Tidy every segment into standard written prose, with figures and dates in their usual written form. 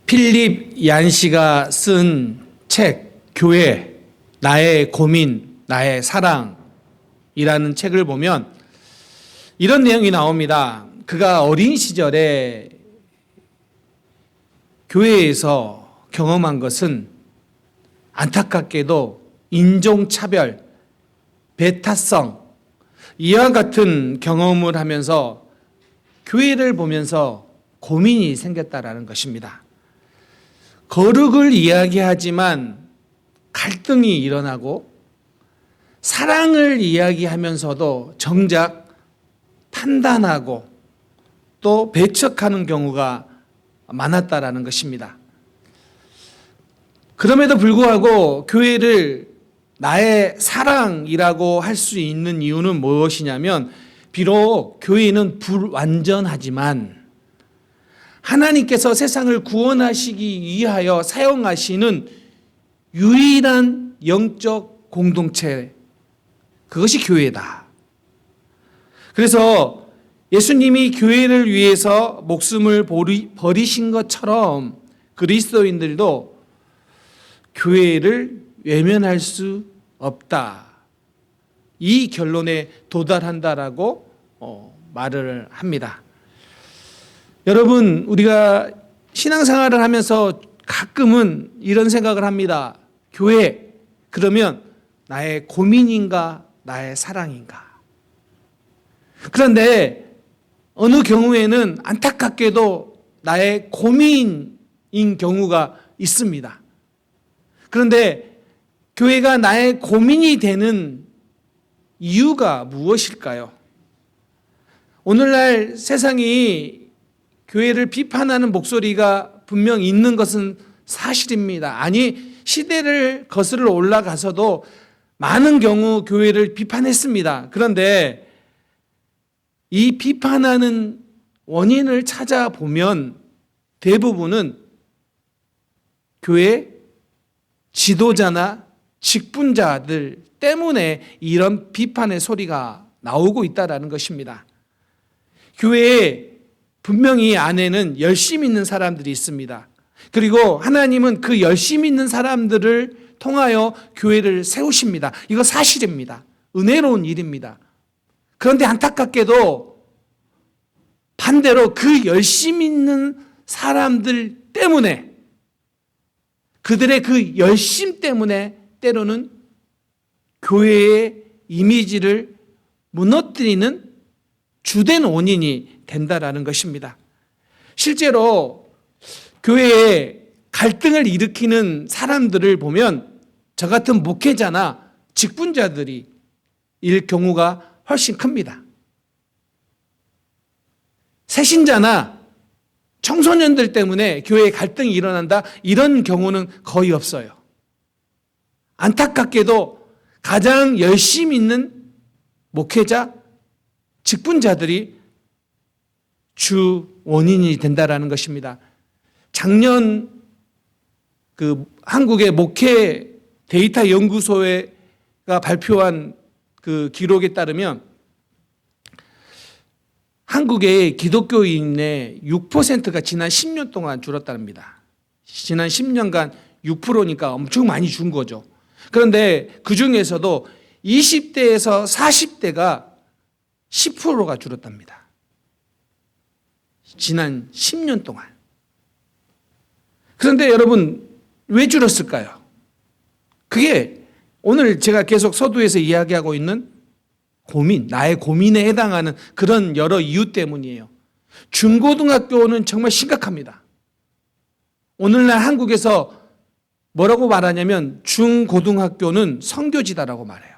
필립 얀시가 쓴 책 교회 나의 고민 나의 사랑이라는 책을 보면 이런 내용이 나옵니다. 그가 어린 시절에 교회에서 경험한 것은 안타깝게도 인종차별, 배타성 이와 같은 경험을 하면서 교회를 보면서 고민이 생겼다라는 것입니다. 거룩을 이야기하지만 갈등이 일어나고 사랑을 이야기하면서도 정작 판단하고 또 배척하는 경우가 많았다라는 것입니다. 그럼에도 불구하고 교회를 나의 사랑이라고 할 수 있는 이유는 무엇이냐면 비록 교회는 불완전하지만 하나님께서 세상을 구원하시기 위하여 사용하시는 유일한 영적 공동체, 그것이 교회다. 그래서 예수님이 교회를 위해서 목숨을 버리신 것처럼 그리스도인들도 교회를 외면할 수 없다. 이 결론에 도달한다라고 말을 합니다. 여러분, 우리가 신앙생활을 하면서 가끔은 이런 생각을 합니다. 교회, 그러면 나의 고민인가, 나의 사랑인가? 그런데 어느 경우에는 안타깝게도 나의 고민인 경우가 있습니다. 그런데 교회가 나의 고민이 되는 이유가 무엇일까요? 오늘날 세상이 교회를 비판하는 목소리가 분명 있는 것은 사실입니다. 아니, 시대를 거슬러 올라가서도 많은 경우 교회를 비판했습니다. 그런데 이 비판하는 원인을 찾아보면 대부분은 교회 지도자나 직분자들 때문에 이런 비판의 소리가 나오고 있다는 것입니다. 교회에 분명히 안에는 열심 있는 사람들이 있습니다. 그리고 하나님은 그 열심 있는 사람들을 통하여 교회를 세우십니다. 이거 사실입니다. 은혜로운 일입니다. 그런데 안타깝게도 반대로 그 열심 있는 사람들 때문에, 그들의 그 열심 때문에 때로는 교회의 이미지를 무너뜨리는 주된 원인이 된다라는 것입니다. 실제로 교회에 갈등을 일으키는 사람들을 보면 저 같은 목회자나 직분자들이 일 경우가 훨씬 큽니다. 새신자나 청소년들 때문에 교회에 갈등이 일어난다, 이런 경우는 거의 없어요. 안타깝게도 가장 열심 있는 목회자, 직분자들이 주 원인이 된다라는 것입니다. 작년 한국의 목회 데이터 연구소가 발표한 그 기록에 따르면 한국의 기독교인의 6%가 지난 10년 동안 줄었답니다. 지난 10년간 6%니까 엄청 많이 준 거죠. 그런데 그 중에서도 20대에서 40대가 10%가 줄었답니다. 지난 10년 동안. 그런데 여러분, 왜 줄었을까요? 그게 오늘 제가 계속 서두에서 이야기하고 있는 고민, 나의 고민에 해당하는 그런 여러 이유 때문이에요. 중고등학교는 정말 심각합니다. 오늘날 한국에서 뭐라고 말하냐면 중고등학교는 선교지다라고 말해요.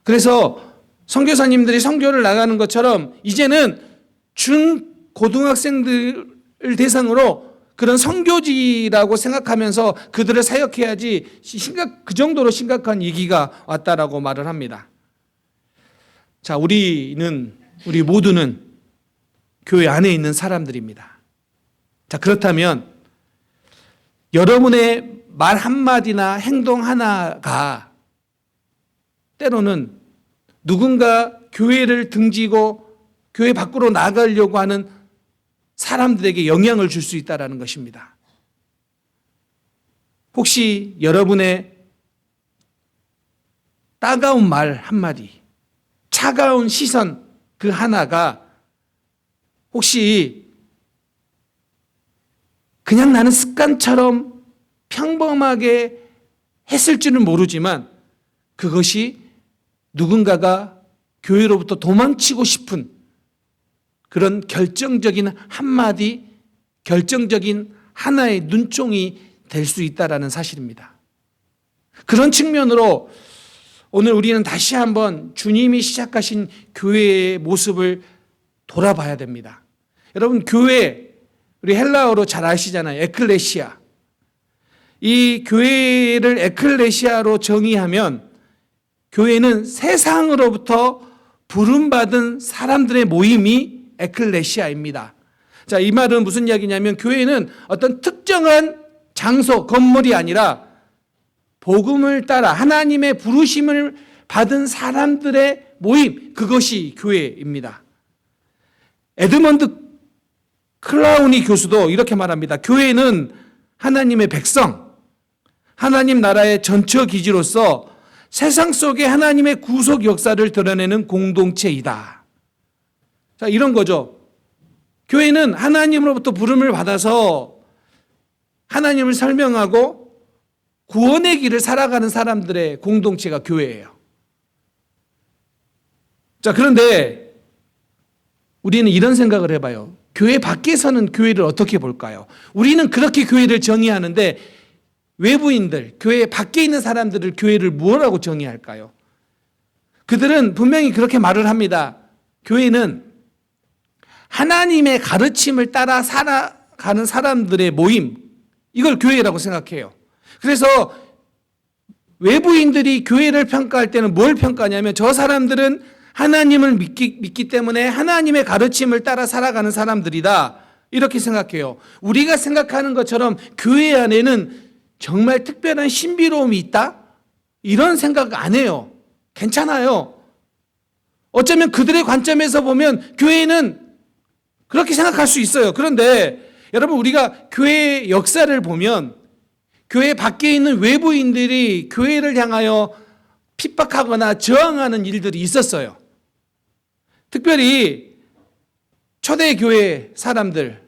그래서 선교사님들이 선교를 나가는 것처럼 이제는 중고등학생들을 대상으로 그런 선교지라고 생각하면서 그들을 사역해야지, 그 정도로 심각한 위기가 왔다라고 말을 합니다. 자, 우리 모두는 교회 안에 있는 사람들입니다. 자, 그렇다면 여러분의 말 한마디나 행동 하나가 때로는 누군가 교회를 등지고 교회 밖으로 나가려고 하는 사람들에게 영향을 줄 수 있다는 것입니다. 혹시 여러분의 따가운 말 한마디, 차가운 시선 그 하나가 혹시 그냥 나는 습관처럼 평범하게 했을 줄은 모르지만 그것이 누군가가 교회로부터 도망치고 싶은 그런 결정적인 한마디, 결정적인 하나의 눈총이 될 수 있다는 사실입니다. 그런 측면으로 오늘 우리는 다시 한번 주님이 시작하신 교회의 모습을 돌아봐야 됩니다. 여러분, 교회, 우리 헬라어로 잘 아시잖아요. 에클레시아. 이 교회를 에클레시아로 정의하면 교회는 세상으로부터 부름받은 사람들의 모임이 에클레시아입니다. 자, 이 말은 무슨 이야기냐면 교회는 어떤 특정한 장소, 건물이 아니라 복음을 따라 하나님의 부르심을 받은 사람들의 모임, 그것이 교회입니다. 에드먼드 클라우니 교수도 이렇게 말합니다. 교회는 하나님의 백성, 하나님 나라의 전처 기지로서 세상 속에 하나님의 구속 역사를 드러내는 공동체이다. 자, 이런 거죠. 교회는 하나님으로부터 부름을 받아서 하나님을 설명하고 구원의 길을 살아가는 사람들의 공동체가 교회예요. 자, 그런데 우리는 이런 생각을 해봐요. 교회 밖에서는 교회를 어떻게 볼까요? 우리는 그렇게 교회를 정의하는데 외부인들, 교회 밖에 있는 사람들을 교회를 무엇라고 정의할까요? 그들은 분명히 그렇게 말을 합니다. 교회는 하나님의 가르침을 따라 살아가는 사람들의 모임, 이걸 교회라고 생각해요. 그래서 외부인들이 교회를 평가할 때는 뭘 평가하냐면 저 사람들은 하나님을 믿기 때문에 하나님의 가르침을 따라 살아가는 사람들이다, 이렇게 생각해요. 우리가 생각하는 것처럼 교회 안에는 정말 특별한 신비로움이 있다? 이런 생각 안 해요. 괜찮아요. 어쩌면 그들의 관점에서 보면 교회는 그렇게 생각할 수 있어요. 그런데 여러분, 우리가 교회의 역사를 보면 교회 밖에 있는 외부인들이 교회를 향하여 핍박하거나 저항하는 일들이 있었어요. 특별히 초대교회 사람들,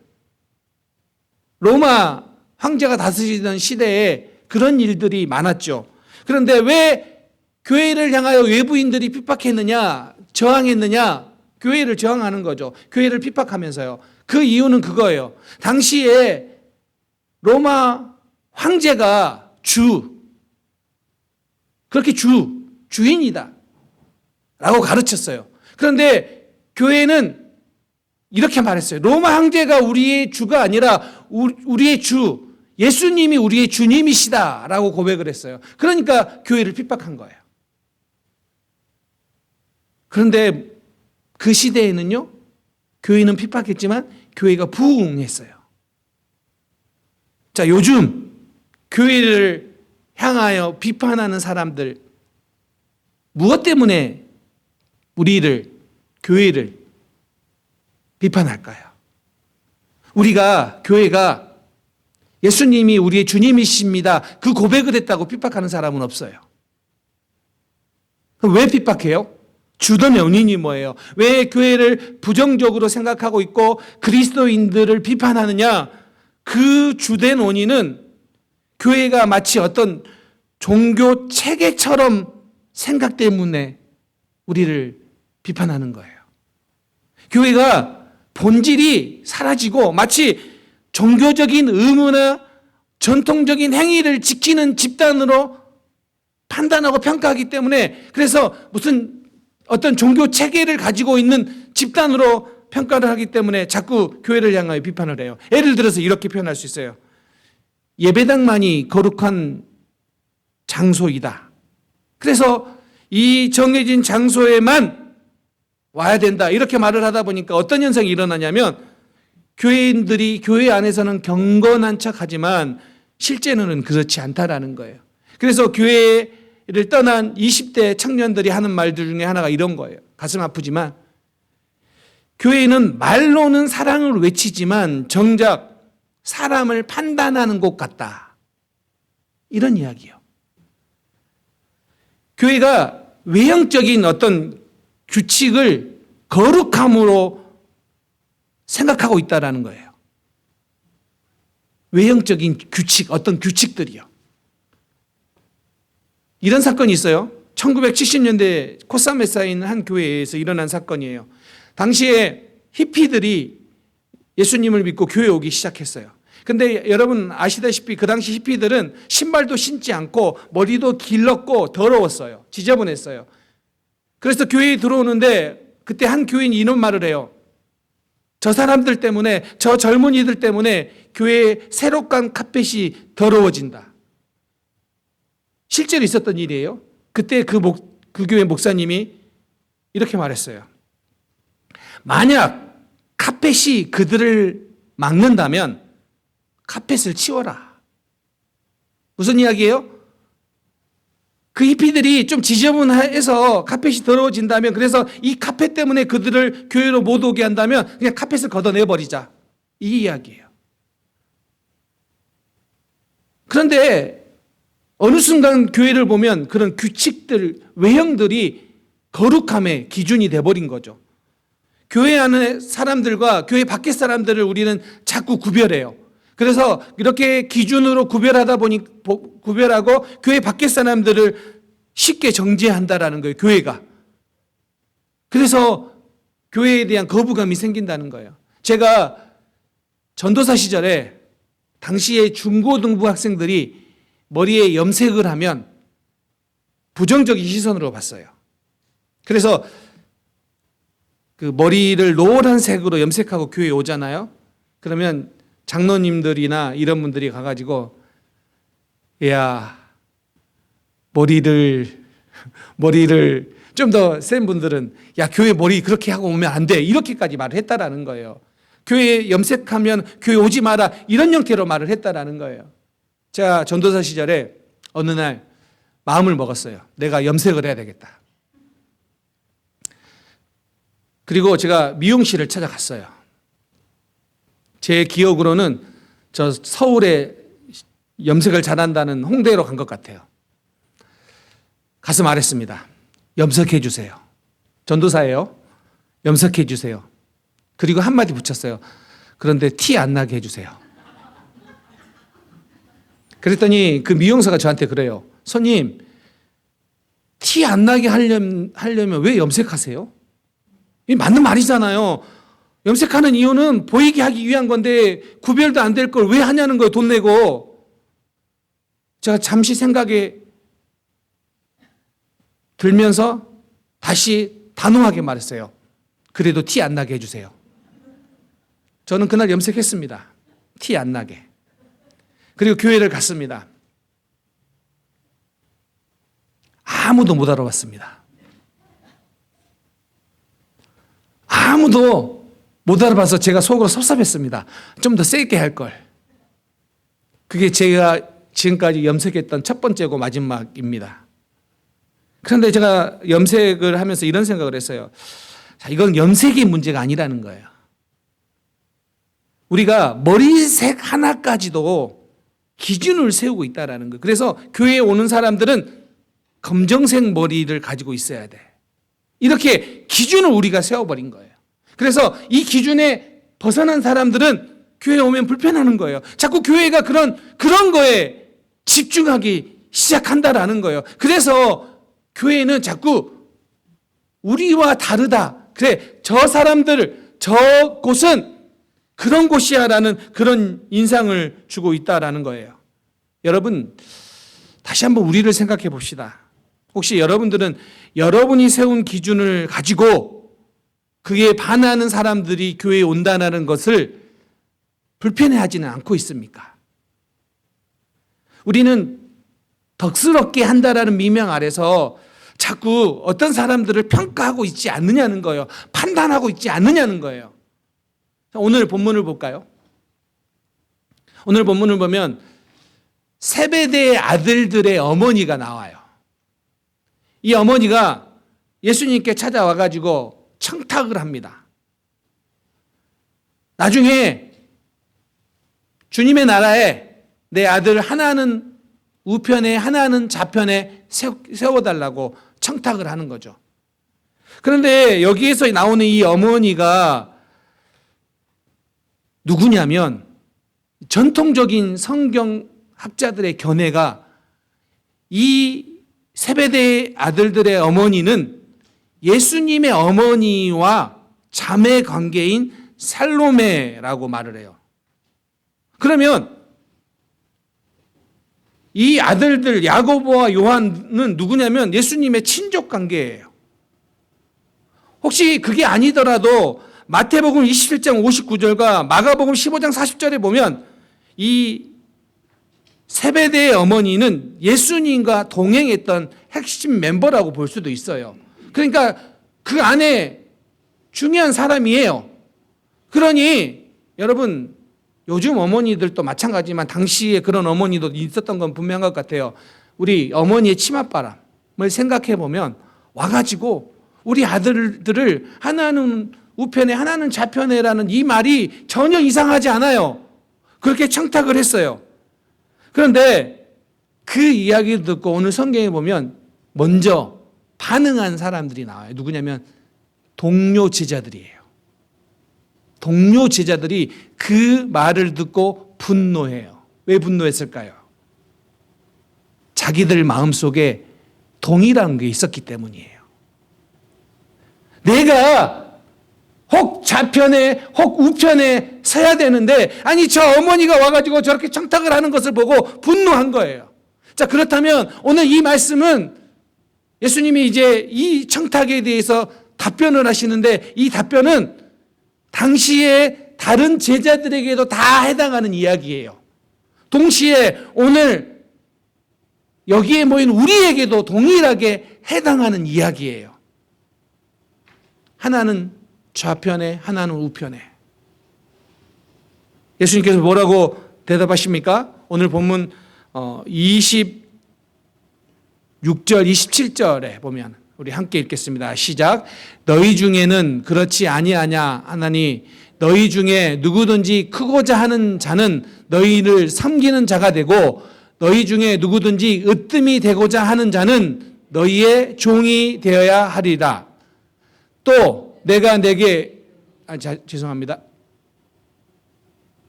로마 황제가 다스리던 시대에 그런 일들이 많았죠. 그런데 왜 교회를 향하여 외부인들이 핍박했느냐, 저항했느냐? 교회를 저항하는 거죠. 교회를 핍박하면서요. 그 이유는 그거예요. 당시에 로마 황제가 그렇게 주인이다 라고 가르쳤어요. 그런데 교회는 이렇게 말했어요. 로마 황제가 우리의 주가 아니라 우리의 주, 예수님이 우리의 주님이시다 라고 고백을 했어요. 그러니까 교회를 핍박한 거예요. 그런데 그 시대에는요, 교회는 핍박했지만 교회가 부흥했어요. 자, 요즘 교회를 향하여 비판하는 사람들, 무엇 때문에 교회를 비판할까요? 교회가 예수님이 우리의 주님이십니다, 그 고백을 했다고 비판하는 사람은 없어요. 그럼 왜 비판해요? 주된 원인이 뭐예요? 왜 교회를 부정적으로 생각하고 있고 그리스도인들을 비판하느냐? 그 주된 원인은 교회가 마치 어떤 종교 체계처럼 생각 때문에 우리를 비판하는 거예요. 교회가 본질이 사라지고 마치 종교적인 의무나 전통적인 행위를 지키는 집단으로 판단하고 평가하기 때문에, 그래서 무슨 어떤 종교 체계를 가지고 있는 집단으로 평가를 하기 때문에 자꾸 교회를 향하여 비판을 해요. 예를 들어서 이렇게 표현할 수 있어요. 예배당만이 거룩한 장소이다. 그래서 이 정해진 장소에만 와야 된다, 이렇게 말을 하다 보니까 어떤 현상이 일어나냐면 교회인들이 교회 안에서는 경건한 척하지만 실제로는 그렇지 않다라는 거예요. 그래서 교회를 떠난 20대 청년들이 하는 말들 중에 하나가 이런 거예요. 가슴 아프지만 교회는 말로는 사랑을 외치지만 정작 사람을 판단하는 곳 같다. 이런 이야기요. 교회가 외형적인 어떤 규칙을 거룩함으로 생각하고 있다는 거예요. 외형적인 규칙, 어떤 규칙들이요. 이런 사건이 있어요. 1970년대 코사메사에 있는 한 교회에서 일어난 사건이에요. 당시에 히피들이 예수님을 믿고 교회에 오기 시작했어요. 근데 여러분 아시다시피 그 당시 히피들은 신발도 신지 않고 머리도 길렀고 더러웠어요. 지저분했어요. 그래서 교회에 들어오는데 그때 한 교인이 이런 말을 해요. 저 사람들 때문에, 저 젊은이들 때문에 교회의 새로 깐 카펫이 더러워진다. 실제로 있었던 일이에요. 그때 그 교회 목사님이 이렇게 말했어요. 만약 카펫이 그들을 막는다면 카펫을 치워라. 무슨 이야기예요? 그 히피들이 좀 지저분해서 카펫이 더러워진다면, 그래서 이 카펫 때문에 그들을 교회로 못 오게 한다면 그냥 카펫을 걷어내버리자. 이 이야기예요. 그런데 어느 순간 교회를 보면 그런 규칙들, 외형들이 거룩함의 기준이 돼버린 거죠. 교회 안에 사람들과 교회 밖의 사람들을 우리는 자꾸 구별해요. 그래서 이렇게 기준으로 구별하고 교회 밖의 사람들을 쉽게 정죄한다라는 거예요, 교회가. 그래서 교회에 대한 거부감이 생긴다는 거예요. 제가 전도사 시절에 당시에 중고등부 학생들이 머리에 염색을 하면 부정적인 시선으로 봤어요. 그래서 그 머리를 노란색으로 염색하고 교회에 오잖아요. 그러면 장로님들이나 이런 분들이 가가지고 야 머리를 좀 더 센 분들은 야 교회 머리 그렇게 하고 오면 안 돼 이렇게까지 말을 했다라는 거예요. 교회 염색하면 교회 오지 마라 이런 형태로 말을 했다라는 거예요. 제가 전도사 시절에 어느 날 마음을 먹었어요. 내가 염색을 해야 되겠다. 그리고 제가 미용실을 찾아갔어요. 제 기억으로는 저 서울에 염색을 잘한다는 홍대로 간 것 같아요. 가서 말했습니다. 염색해 주세요. 전도사예요. 염색해 주세요. 그리고 한마디 붙였어요. 그런데 티 안 나게 해주세요. 그랬더니 그 미용사가 저한테 그래요. 손님, 티 안 나게 하려면 왜 염색하세요? 이 맞는 말이잖아요. 염색하는 이유는 보이게 하기 위한 건데 구별도 안 될 걸 왜 하냐는 거예요. 돈 내고. 제가 잠시 생각에 들면서 다시 단호하게 말했어요. 그래도 티 안 나게 해주세요. 저는 그날 염색했습니다. 티 안 나게. 그리고 교회를 갔습니다. 아무도 못 알아봤습니다. 아무도 못 알아봐서 제가 속으로 섭섭했습니다. 좀 더 세게 할 걸. 그게 제가 지금까지 염색했던 첫 번째고 마지막입니다. 그런데 제가 염색을 하면서 이런 생각을 했어요. 자, 이건 염색의 문제가 아니라는 거예요. 우리가 머리색 하나까지도 기준을 세우고 있다는 거예요. 그래서 교회에 오는 사람들은 검정색 머리를 가지고 있어야 돼. 이렇게 기준을 우리가 세워버린 거예요. 그래서 이 기준에 벗어난 사람들은 교회에 오면 불편하는 거예요. 자꾸 교회가 그런 거에 집중하기 시작한다라는 거예요. 그래서 교회는 자꾸 우리와 다르다. 그래, 저 사람들, 저 곳은 그런 곳이야라는 그런 인상을 주고 있다라는 거예요. 여러분, 다시 한번 우리를 생각해 봅시다. 혹시 여러분들은 여러분이 세운 기준을 가지고 그에 반하는 사람들이 교회에 온다는 것을 불편해하지는 않고 있습니까? 우리는 덕스럽게 한다라는 미명 아래서 자꾸 어떤 사람들을 평가하고 있지 않느냐는 거예요. 판단하고 있지 않느냐는 거예요. 오늘 본문을 볼까요? 오늘 본문을 보면 세베대의 아들들의 어머니가 나와요. 이 어머니가 예수님께 찾아와가지고 청탁을 합니다. 나중에 주님의 나라에 내 아들 하나는 우편에 하나는 좌편에 세워달라고 청탁을 하는 거죠. 그런데 여기에서 나오는 이 어머니가 누구냐면 전통적인 성경학자들의 견해가 이 세베대의 아들들의 어머니는 예수님의 어머니와 자매 관계인 살로메라고 말을 해요. 그러면 이 아들들 야고보와 요한은 누구냐면 예수님의 친족 관계예요. 혹시 그게 아니더라도 마태복음 27장 59절과 마가복음 15장 40절에 보면 이 세베대의 어머니는 예수님과 동행했던 핵심 멤버라고 볼 수도 있어요. 그러니까 그 안에 중요한 사람이에요. 그러니 여러분 요즘 어머니들도 마찬가지지만 당시에 그런 어머니도 있었던 건 분명한 것 같아요. 우리 어머니의 치맛바람을 생각해 보면 와가지고 우리 아들들을 하나는 우편에 하나는 좌편에라는 이 말이 전혀 이상하지 않아요. 그렇게 청탁을 했어요. 그런데 그 이야기를 듣고 오늘 성경에 보면 먼저 반응한 사람들이 나와요. 누구냐면 동료 제자들이에요. 동료 제자들이 그 말을 듣고 분노해요. 왜 분노했을까요? 자기들 마음속에 동의라는 게 있었기 때문이에요. 내가 혹 좌편에 혹 우편에 서야 되는데 아니 저 어머니가 와가지고 저렇게 청탁을 하는 것을 보고 분노한 거예요. 자, 그렇다면 오늘 이 말씀은 예수님이 이제 이 청탁에 대해서 답변을 하시는데 이 답변은 당시에 다른 제자들에게도 다 해당하는 이야기예요. 동시에 오늘 여기에 모인 우리에게도 동일하게 해당하는 이야기예요. 하나는 좌편에 하나는 우편에. 예수님께서 뭐라고 대답하십니까? 오늘 본문 26절 27절에 보면 우리 함께 읽겠습니다. 시작. 너희 중에는 그렇지 아니하냐 하나니 너희 중에 누구든지 크고자 하는 자는 너희를 섬기는 자가 되고 너희 중에 누구든지 으뜸이 되고자 하는 자는 너희의 종이 되어야 하리라. 또 내가 내게 죄송합니다.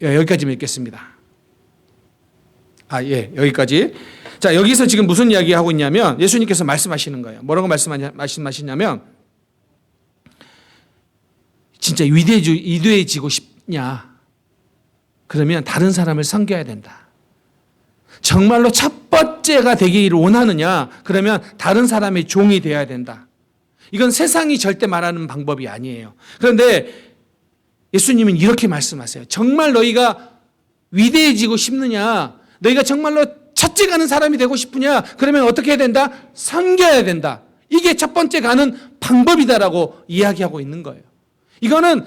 여기까지 읽겠습니다. 여기까지. 자, 여기서 지금 무슨 이야기 하고 있냐면 예수님께서 말씀하시는 거예요. 뭐라고 말씀하시냐면 진짜 위대해지고 싶냐? 그러면 다른 사람을 섬겨야 된다. 정말로 첫 번째가 되기를 원하느냐? 그러면 다른 사람의 종이 되어야 된다. 이건 세상이 절대 말하는 방법이 아니에요. 그런데 예수님은 이렇게 말씀하세요. 정말 너희가 위대해지고 싶느냐? 너희가 정말로 첫째 가는 사람이 되고 싶으냐? 그러면 어떻게 해야 된다? 섬겨야 된다. 이게 첫 번째 가는 방법이다라고 이야기하고 있는 거예요. 이거는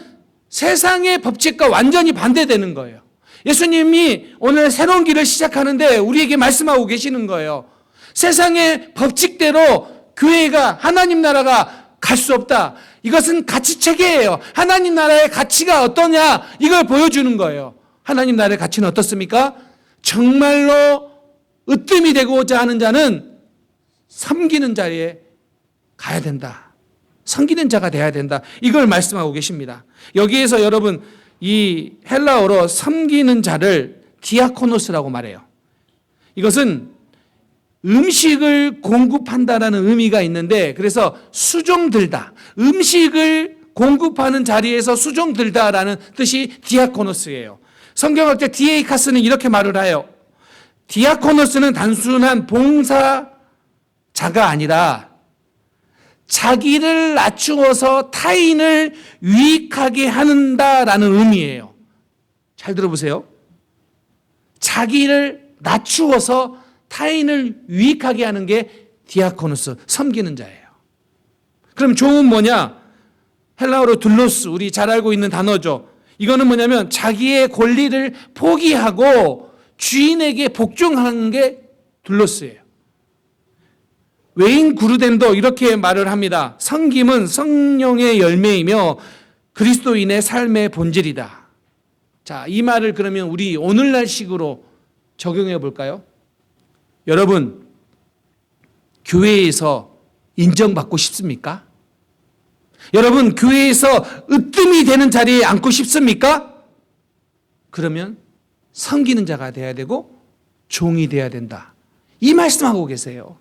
세상의 법칙과 완전히 반대되는 거예요. 예수님이 오늘 새로운 길을 시작하는데 우리에게 말씀하고 계시는 거예요. 세상의 법칙대로 교회가 하나님 나라가 갈 수 없다. 이것은 가치 체계예요. 하나님 나라의 가치가 어떠냐 이걸 보여주는 거예요. 하나님 나라의 가치는 어떻습니까? 정말로 으뜸이 되고자 하는 자는 섬기는 자리에 가야 된다. 섬기는 자가 돼야 된다. 이걸 말씀하고 계십니다. 여기에서 여러분 이 헬라어로 섬기는 자를 디아코노스라고 말해요. 이것은 음식을 공급한다라는 의미가 있는데 그래서 수종 들다. 음식을 공급하는 자리에서 수종 들다라는 뜻이 디아코노스예요. 성경학자 디에이카스는 이렇게 말을 해요. 디아코노스는 단순한 봉사자가 아니라 자기를 낮추어서 타인을 유익하게 한다라는 의미예요. 잘 들어보세요. 자기를 낮추어서 타인을 유익하게 하는 게 디아코노스, 섬기는 자예요. 그럼 종은 뭐냐? 헬라어로 둘로스, 우리 잘 알고 있는 단어죠. 이거는 뭐냐면 자기의 권리를 포기하고 주인에게 복종하는 게 둘로스예요. 웨인 구르덴도 이렇게 말을 합니다. 섬김은 성령의 열매이며 그리스도인의 삶의 본질이다. 자, 이 말을 그러면 우리 오늘날식으로 적용해 볼까요? 여러분, 교회에서 인정받고 싶습니까? 여러분, 교회에서 으뜸이 되는 자리에 앉고 싶습니까? 그러면 섬기는 자가 돼야 되고 종이 돼야 된다. 이 말씀하고 계세요.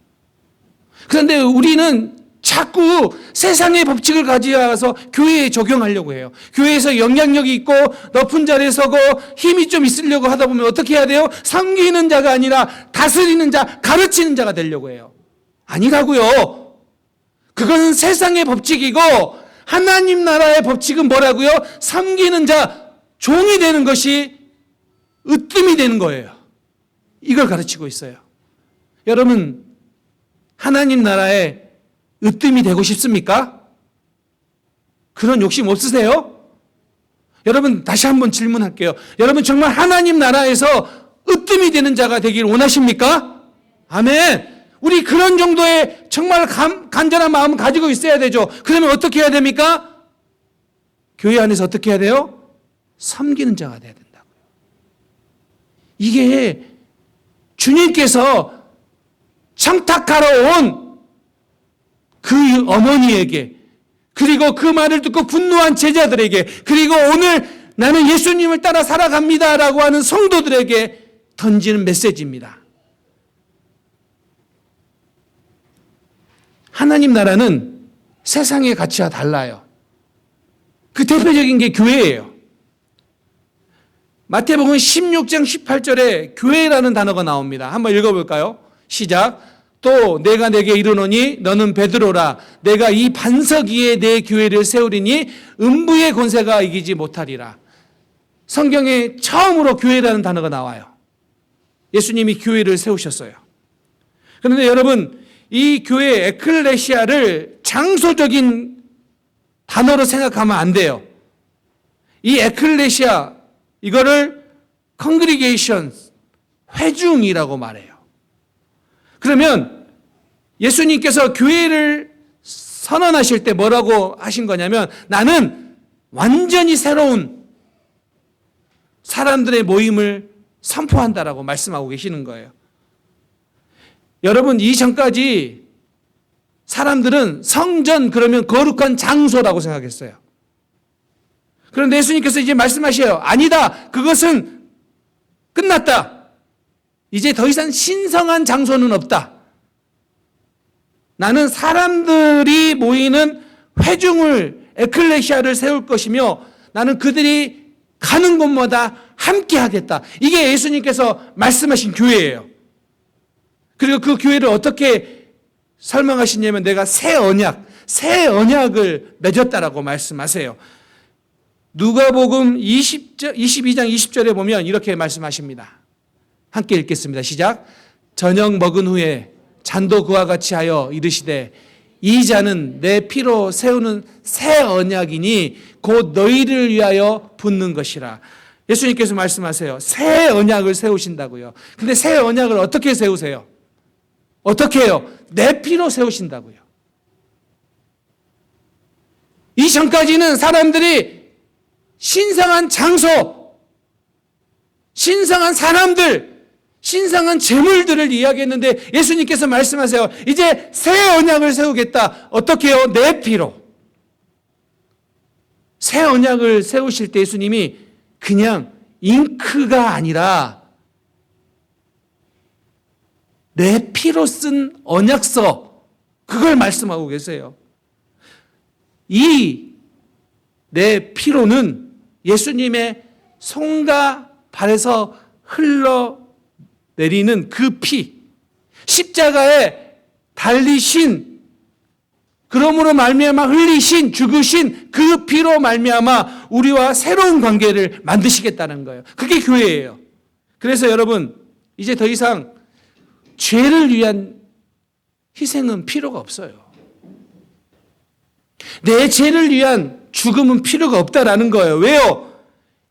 그런데 우리는 자꾸 세상의 법칙을 가져와서 교회에 적용하려고 해요. 교회에서 영향력이 있고 높은 자리에 서고 힘이 좀 있으려고 하다 보면 어떻게 해야 돼요? 섬기는 자가 아니라 다스리는 자, 가르치는 자가 되려고 해요. 아니라고요. 그건 세상의 법칙이고 하나님 나라의 법칙은 뭐라고요? 섬기는 자, 종이 되는 것이 으뜸이 되는 거예요. 이걸 가르치고 있어요. 여러분, 하나님 나라의 으뜸이 되고 싶습니까? 그런 욕심 없으세요? 여러분, 다시 한번 질문할게요. 여러분, 정말 하나님 나라에서 으뜸이 되는 자가 되길 원하십니까? 아멘. 우리 그런 정도의 정말 간절한 마음을 가지고 있어야 되죠. 그러면 어떻게 해야 됩니까? 교회 안에서 어떻게 해야 돼요? 섬기는 자가 돼야 된다고요. 이게 주님께서 청탁하러 온 그 어머니에게, 그리고 그 말을 듣고 분노한 제자들에게, 그리고 오늘 나는 예수님을 따라 살아갑니다라고 하는 성도들에게 던지는 메시지입니다. 하나님 나라는 세상의 가치와 달라요. 그 대표적인 게 교회예요. 마태복음 16장 18절에 교회라는 단어가 나옵니다. 한번 읽어볼까요? 시작. 또 내가 내게 이르노니 너는 베드로라. 내가 이 반석 위에 내 교회를 세우리니 음부의 권세가 이기지 못하리라. 성경에 처음으로 교회라는 단어가 나와요. 예수님이 교회를 세우셨어요. 그런데 여러분, 이 교회 에클레시아를 장소적인 단어로 생각하면 안 돼요. 이 에클레시아, 이거를 congregation, 회중이라고 말해요. 그러면 예수님께서 교회를 선언하실 때 뭐라고 하신 거냐면, 나는 완전히 새로운 사람들의 모임을 선포한다라고 말씀하고 계시는 거예요. 여러분, 이전까지 사람들은 성전 그러면 거룩한 장소라고 생각했어요. 그런데 예수님께서 이제 말씀하셔요. 아니다. 그것은 끝났다. 이제 더 이상 신성한 장소는 없다. 나는 사람들이 모이는 회중을, 에클레시아를 세울 것이며 나는 그들이 가는 곳마다 함께 하겠다. 이게 예수님께서 말씀하신 교회예요. 그리고 그 교회를 어떻게 설명하시냐면 내가 새 언약을 맺었다라고 말씀하세요. 누가복음 22장 20절에 보면 이렇게 말씀하십니다. 함께 읽겠습니다. 시작. 저녁 먹은 후에 잔도 그와 같이 하여 이르시되 이 잔은 내 피로 세우는 새 언약이니 곧 너희를 위하여 붓는 것이라. 예수님께서 말씀하세요. 새 언약을 세우신다고요. 근데 새 언약을 어떻게 세우세요? 어떻게 해요? 내 피로 세우신다고요. 이전까지는 사람들이 신성한 장소, 신성한 사람들, 신성한 재물들을 이야기했는데 예수님께서 말씀하세요. 이제 새 언약을 세우겠다. 어떻게 해요? 내 피로. 새 언약을 세우실 때 예수님이 그냥 잉크가 아니라 내 피로 쓴 언약서, 그걸 말씀하고 계세요. 이 내 피로는 예수님의 손과 발에서 흘러내리는 그 피, 십자가에 달리신, 그러므로 말미암아 흘리신, 죽으신 그 피로 말미암아 우리와 새로운 관계를 만드시겠다는 거예요. 그게 교회예요. 그래서 여러분, 이제 더 이상 죄를 위한 희생은 필요가 없어요. 내 죄를 위한 죽음은 필요가 없다라는 거예요. 왜요?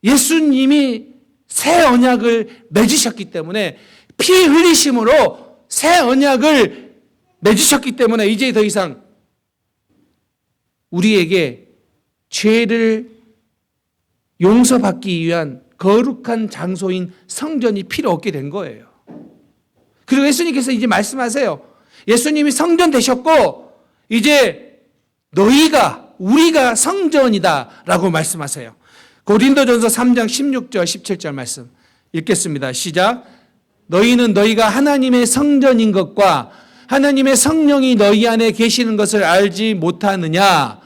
예수님이 새 언약을 맺으셨기 때문에, 피 흘리심으로 새 언약을 맺으셨기 때문에 이제 더 이상 우리에게 죄를 용서받기 위한 거룩한 장소인 성전이 필요 없게 된 거예요. 그리고 예수님께서 이제 말씀하세요. 예수님이 성전 되셨고 이제 우리가 성전이다 라고 말씀하세요. 고린도전서 3장 16절 17절 말씀 읽겠습니다. 시작. 너희는 너희가 하나님의 성전인 것과 하나님의 성령이 너희 안에 계시는 것을 알지 못하느냐.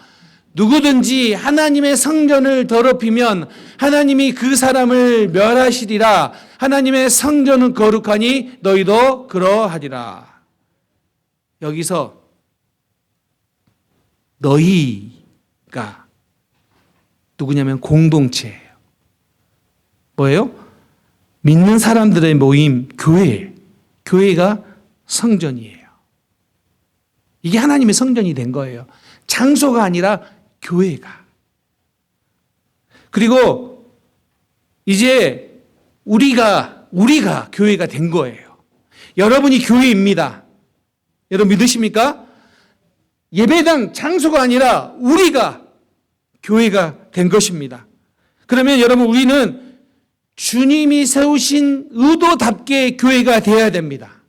누구든지 하나님의 성전을 더럽히면 하나님이 그 사람을 멸하시리라. 하나님의 성전은 거룩하니 너희도 그러하리라. 여기서 너희가 누구냐면 공동체예요. 뭐예요? 믿는 사람들의 모임, 교회가 성전이에요. 이게 하나님의 성전이 된 거예요. 장소가 아니라 교회가. 그리고 이제 우리가 교회가 된 거예요. 여러분이 교회입니다. 여러분 믿으십니까? 예배당 장소가 아니라 우리가 교회가 된 것입니다. 그러면 여러분 우리는 주님이 세우신 의도답게 교회가 되어야 됩니다.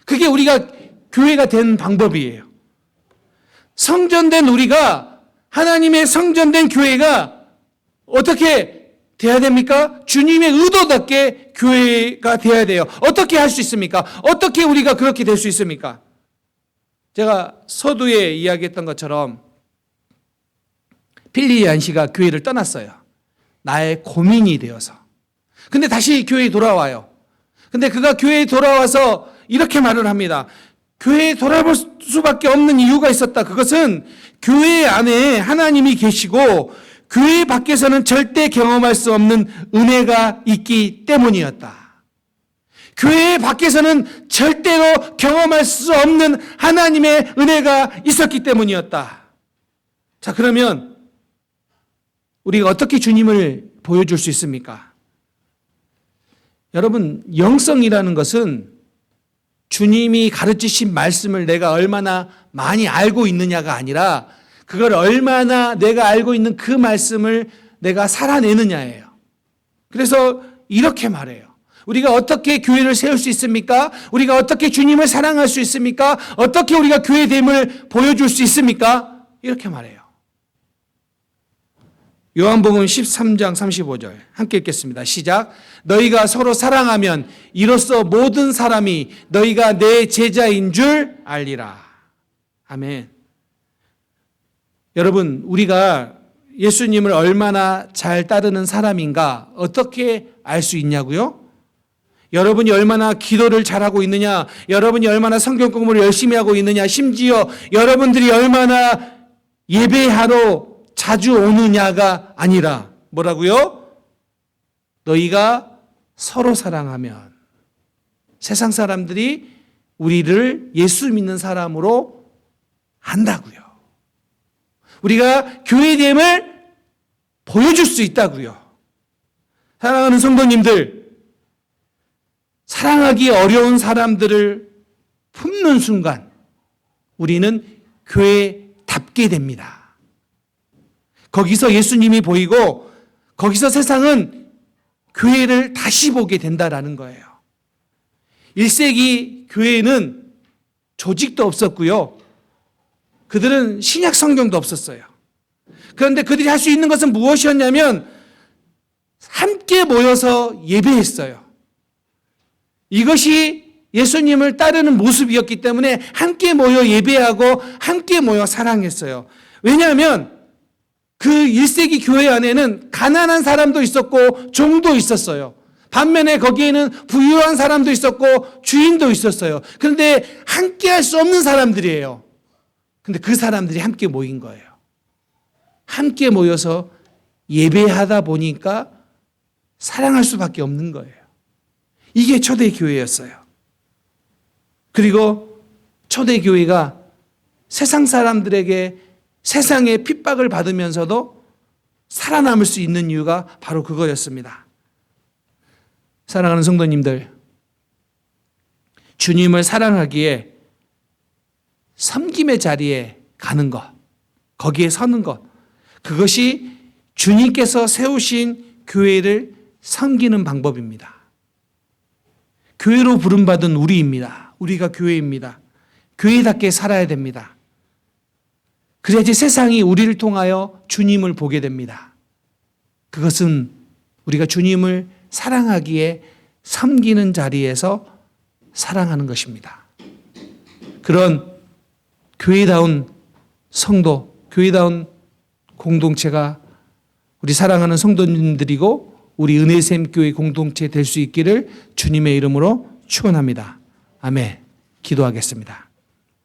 그게 우리가 교회가 된 방법이에요. 성전된 우리가 하나님의 성전된 교회가 어떻게 돼야 됩니까? 주님의 의도답게 교회가 되어야 돼요. 어떻게 할 수 있습니까? 어떻게 우리가 그렇게 될 수 있습니까? 제가 서두에 이야기했던 것처럼 필리 안씨가 교회를 떠났어요. 나의 고민이 되어서. 근데 다시 교회에 돌아와요. 근데 그가 교회에 돌아와서 이렇게 말을 합니다. 교회에 돌아볼 수밖에 없는 이유가 있었다. 그것은 교회 안에 하나님이 계시고 교회 밖에서는 절대 경험할 수 없는 은혜가 있기 때문이었다. 교회 밖에서는 절대로 경험할 수 없는 하나님의 은혜가 있었기 때문이었다. 자, 그러면 우리가 어떻게 주님을 보여줄 수 있습니까? 여러분, 영성이라는 것은 주님이 가르치신 말씀을 내가 얼마나 많이 알고 있느냐가 아니라 그걸 얼마나 내가 알고 있는 그 말씀을 내가 살아내느냐예요. 그래서 이렇게 말해요. 우리가 어떻게 교회를 세울 수 있습니까? 우리가 어떻게 주님을 사랑할 수 있습니까? 어떻게 우리가 교회됨을 보여줄 수 있습니까? 이렇게 말해요. 요한복음 13장 35절 함께 읽겠습니다. 시작. 너희가 서로 사랑하면 이로써 모든 사람이 너희가 내 제자인 줄 알리라. 아멘. 여러분, 우리가 예수님을 얼마나 잘 따르는 사람인가 어떻게 알 수 있냐고요? 여러분이 얼마나 기도를 잘하고 있느냐, 여러분이 얼마나 성경 공부를 열심히 하고 있느냐, 심지어 여러분들이 얼마나 예배하러 자주 오느냐가 아니라 뭐라고요? 너희가 서로 사랑하면 세상 사람들이 우리를 예수 믿는 사람으로 안다고요. 우리가 교회됨을 보여줄 수 있다고요. 사랑하는 성도님들, 사랑하기 어려운 사람들을 품는 순간 우리는 교회답게 됩니다. 거기서 예수님이 보이고 거기서 세상은 교회를 다시 보게 된다라는 거예요. 1세기 교회에는 조직도 없었고요. 그들은 신약 성경도 없었어요. 그런데 그들이 할 수 있는 것은 무엇이었냐면 함께 모여서 예배했어요. 이것이 예수님을 따르는 모습이었기 때문에 함께 모여 예배하고 함께 모여 사랑했어요. 왜냐하면 그 1세기 교회 안에는 가난한 사람도 있었고 종도 있었어요. 반면에 거기에는 부유한 사람도 있었고 주인도 있었어요. 그런데 함께 할 수 없는 사람들이에요. 근데 그 사람들이 함께 모인 거예요. 함께 모여서 예배하다 보니까 사랑할 수밖에 없는 거예요. 이게 초대교회였어요. 그리고 초대교회가 세상 사람들에게 세상의 핍박을 받으면서도 살아남을 수 있는 이유가 바로 그거였습니다. 사랑하는 성도님들, 주님을 사랑하기에 섬김의 자리에 가는 것, 거기에 서는 것, 그것이 주님께서 세우신 교회를 섬기는 방법입니다. 교회로 부름받은 우리입니다. 우리가 교회입니다. 교회답게 살아야 됩니다. 그래야지 세상이 우리를 통하여 주님을 보게 됩니다. 그것은 우리가 주님을 사랑하기에 섬기는 자리에서 사랑하는 것입니다. 그런 교회다운 성도, 교회다운 공동체가 우리 사랑하는 성도님들이고 우리 은혜샘 교회 공동체 될 수 있기를 주님의 이름으로 축원합니다. 아멘. 기도하겠습니다.